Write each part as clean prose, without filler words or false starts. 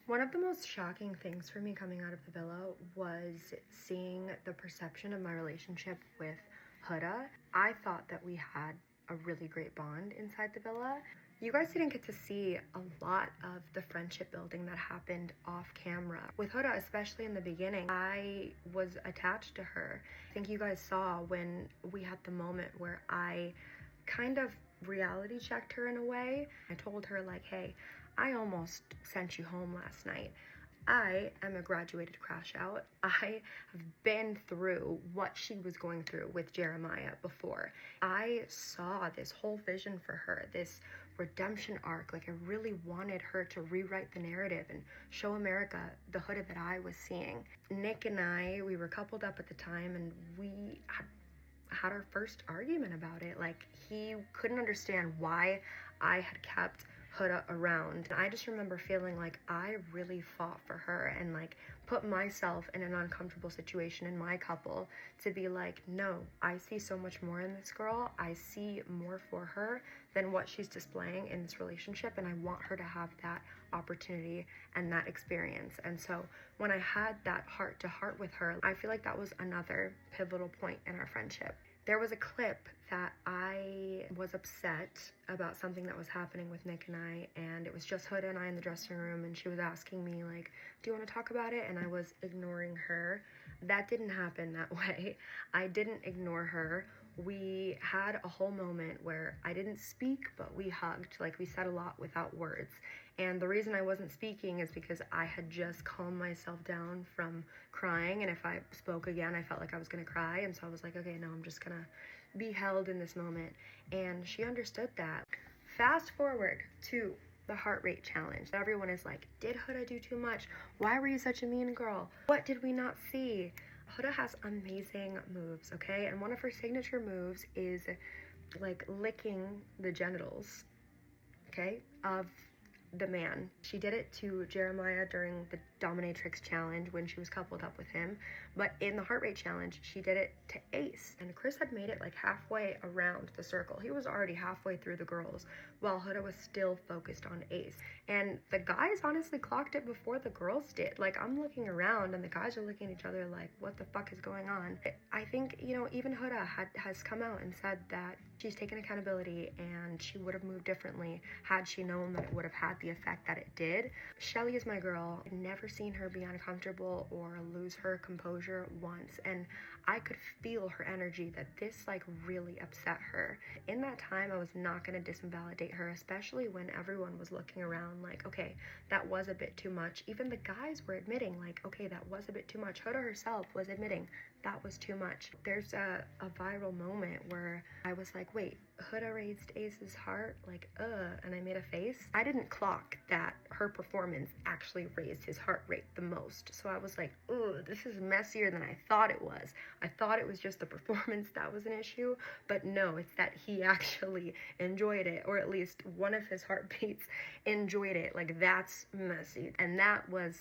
One of the most shocking things for me coming out of the villa was seeing the perception of my relationship with Huda. I thought that we had a really great bond inside the villa. You guys didn't get to see a lot of the friendship building that happened off camera. With Huda, especially in the beginning, I was attached to her. I think you guys saw when we had the moment where I kind of reality checked her in a way. I told her like, hey, I almost sent you home last night. I am a graduated crash out. I have been through what she was going through with Jeremiah before. I saw this whole vision for her, this redemption arc. Like I really wanted her to rewrite the narrative and show America the Huda that I was seeing. Nick and I, we were coupled up at the time, and we had our first argument about it. Like he couldn't understand why I had kept Huda around. And I just remember feeling like I really fought for her and like put myself in an uncomfortable situation in my couple to be like, no, I see so much more in this girl. I see more for her than what she's displaying in this relationship, and I want her to have that opportunity and that experience. And so when I had that heart to heart with her, I feel like that was another pivotal point in our friendship. There was a clip that I was upset about something that was happening with Nick and I, and it was just Huda and I in the dressing room, and she was asking me like, do you want to talk about it? And I was ignoring her. That didn't happen that way. I didn't ignore her. We had a whole moment where I didn't speak, but we hugged. Like we said a lot without words. And the reason I wasn't speaking is because I had just calmed myself down from crying. And if I spoke again, I felt like I was going to cry. And so I was like, okay, no, I'm just going to be held in this moment. And she understood that. Fast forward to the heart rate challenge. Everyone is like, did Huda do too much? Why were you such a mean girl? What did we not see? Huda has amazing moves, okay? And one of her signature moves is like licking the genitals, okay, of the man. She did it to Jeremiah during the dominatrix challenge when she was coupled up with him, but in the heart rate challenge she did it to Ace, and Chris had made it like halfway around the circle. He was already halfway through the girls while Huda was still focused on Ace, and the guys honestly clocked it before the girls did. Like I'm looking around and the guys are looking at each other like, what the fuck is going on? I think, you know, even Huda has come out and said that she's taken accountability and she would have moved differently had she known that it would have had the effect that it did. Shelly is my girl. I've never seen her be uncomfortable or lose her composure once, and I could feel her energy that this like really upset her. In that time, I was not going to disinvalidate her, especially when everyone was looking around like, okay, that was a bit too much. Even the guys were admitting like, okay, that was a bit too much. Huda herself was admitting that was too much. There's a viral moment where I was like, wait, Huda raised Ace's heart, like, and I made a face. I didn't clock that her performance actually raised his heart rate the most. So I was like, this is messier than I thought it was. I thought it was just the performance that was an issue, but no, it's that he actually enjoyed it, or at least one of his heartbeats enjoyed it. Like, that's messy. And that was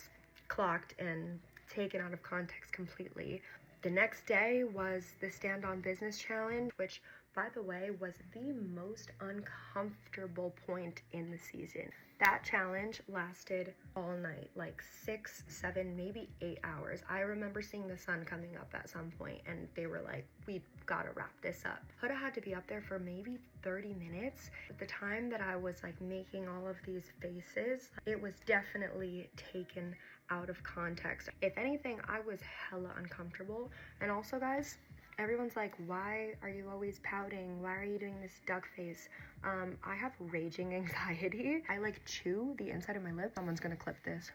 clocked and taken out of context completely. The next day was the Stand on Business challenge, which, by the way, was the most uncomfortable point in the season. That challenge lasted all night, like 6, 7, maybe 8 hours. I remember seeing the sun coming up at some point, and they were like, we've got to wrap this up. Huda had to be up there for maybe 30 minutes. At the time that I was like making all of these faces, it was definitely taken out of context. If anything, I was hella uncomfortable. And also, guys, everyone's like, why are you always pouting? Why are you doing this duck face? I have raging anxiety. I like chew the inside of my lip. Someone's gonna clip this.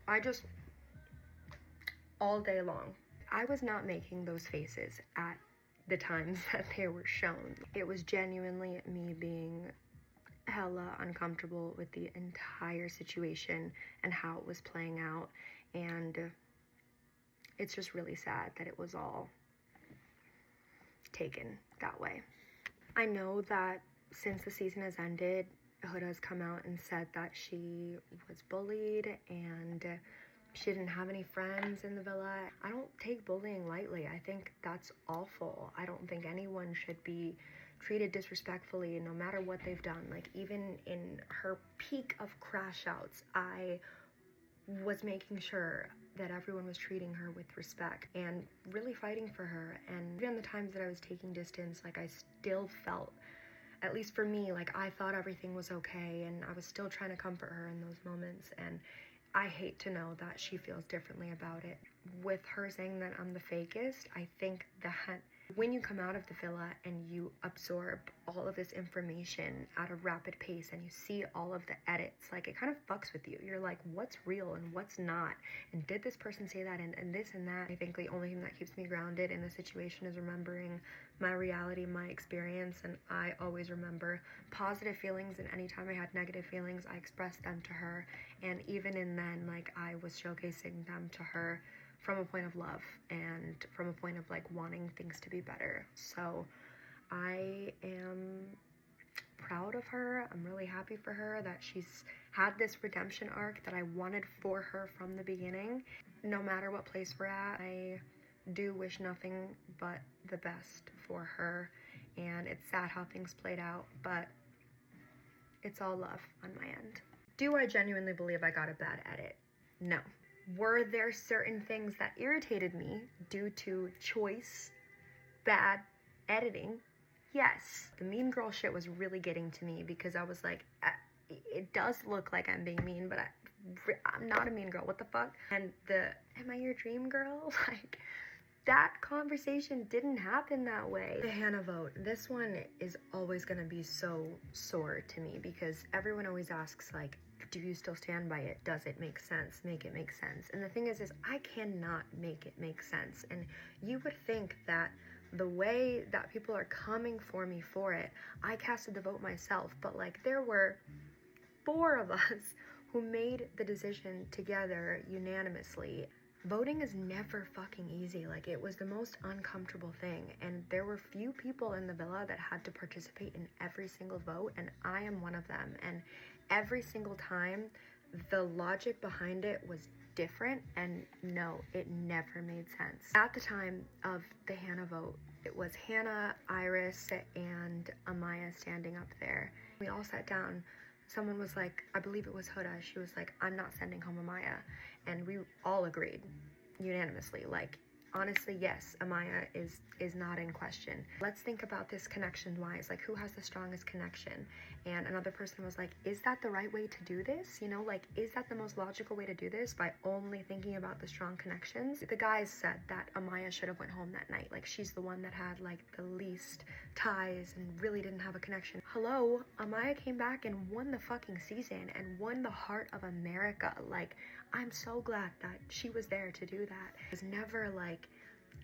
I just, all day long, I was not making those faces at the times that they were shown. It was genuinely me being hella uncomfortable with the entire situation and how it was playing out, and it's just really sad that it was all taken that way. I know that since the season has ended, Huda has come out and said that she was bullied and she didn't have any friends in the villa. I don't take bullying lightly. I think that's awful. I don't think anyone should be treated disrespectfully no matter what they've done. Like, even in her peak of crash outs, I was making sure that everyone was treating her with respect and really fighting for her. And even the times that I was taking distance, like, I still felt, at least for me, like, I thought everything was okay, and I was still trying to comfort her in those moments. And I hate to know that she feels differently about it. With her saying that I'm the fakest, I think that when you come out of the villa and you absorb all of this information at a rapid pace and you see all of the edits, like, it kind of fucks with you. You're like, what's real and what's not? And did this person say that and this and that? I think the only thing that keeps me grounded in the situation is remembering my reality, my experience, and I always remember positive feelings, and anytime I had negative feelings, I expressed them to her. And even in then, like, I was showcasing them to her from a point of love and from a point of, like, wanting things to be better. So I am proud of her. I'm really happy for her that she's had this redemption arc that I wanted for her from the beginning. No matter what place we're at, I do wish nothing but the best for her, and it's sad how things played out, but it's all love on my end. Do I genuinely believe I got a bad edit? No. Were there certain things that irritated me due to choice, bad editing? Yes. The mean girl shit was really getting to me because I was like, it does look like I'm being mean, but I'm not a mean girl. What the fuck? And am I your dream girl? Like, that conversation didn't happen that way. The Hannah vote. This one is always gonna be so sore to me because everyone always asks, like, do you still stand by it? Does it make sense? Make it make sense. And the thing is I cannot make it make sense. And you would think that the way that people are coming for me for it, I casted the vote myself, but, like, there were 4 of us who made the decision together unanimously. Voting is never fucking easy. Like, it was the most uncomfortable thing, and there were few people in the villa that had to participate in every single vote, and I am one of them. And every single time, the logic behind it was different, and no, it never made sense. At the time of the Hannah vote, it was Hannah, Iris, and Amaya standing up there. We all sat down. Someone was like, I believe it was Huda, she was like, I'm not sending home Amaya. And we all agreed unanimously, like, honestly, yes, Amaya is not in question. Let's think about this connection-wise, like, who has the strongest connection? And another person was like, is that the right way to do this? You know, like, is that the most logical way to do this, by only thinking about the strong connections? The guys said that Amaya should have went home that night. Like, she's the one that had, like, the least ties and really didn't have a connection. Hello, Amaya came back and won the fucking season and won the heart of America. Like, I'm so glad that she was there to do that. It was never like,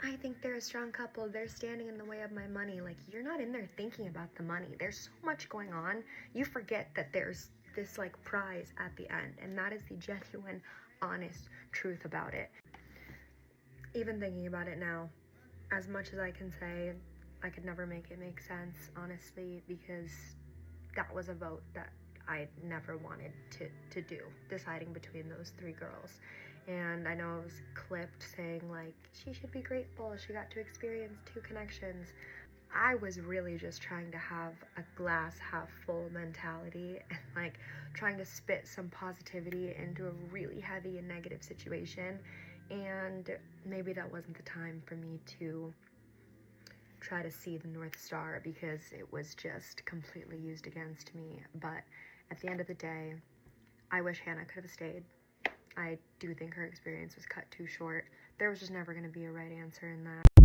I think they're a strong couple, they're standing in the way of my money. Like, you're not in there thinking about the money. There's so much going on. You forget that there's this, like, prize at the end, and that is the genuine, honest truth about it. Even thinking about it now, as much as I can say, I could never make it make sense, honestly, because that was a vote that I never wanted to do, deciding between those 3 girls. And I know it was clipped saying, like, she should be grateful, she got to experience 2 connections. I was really just trying to have a glass half full mentality and, like, trying to spit some positivity into a really heavy and negative situation. And maybe that wasn't the time for me to try to see the North Star, because it was just completely used against me. But at the end of the day, I wish Hannah could have stayed. I do think her experience was cut too short. There was just never going to be a right answer in that.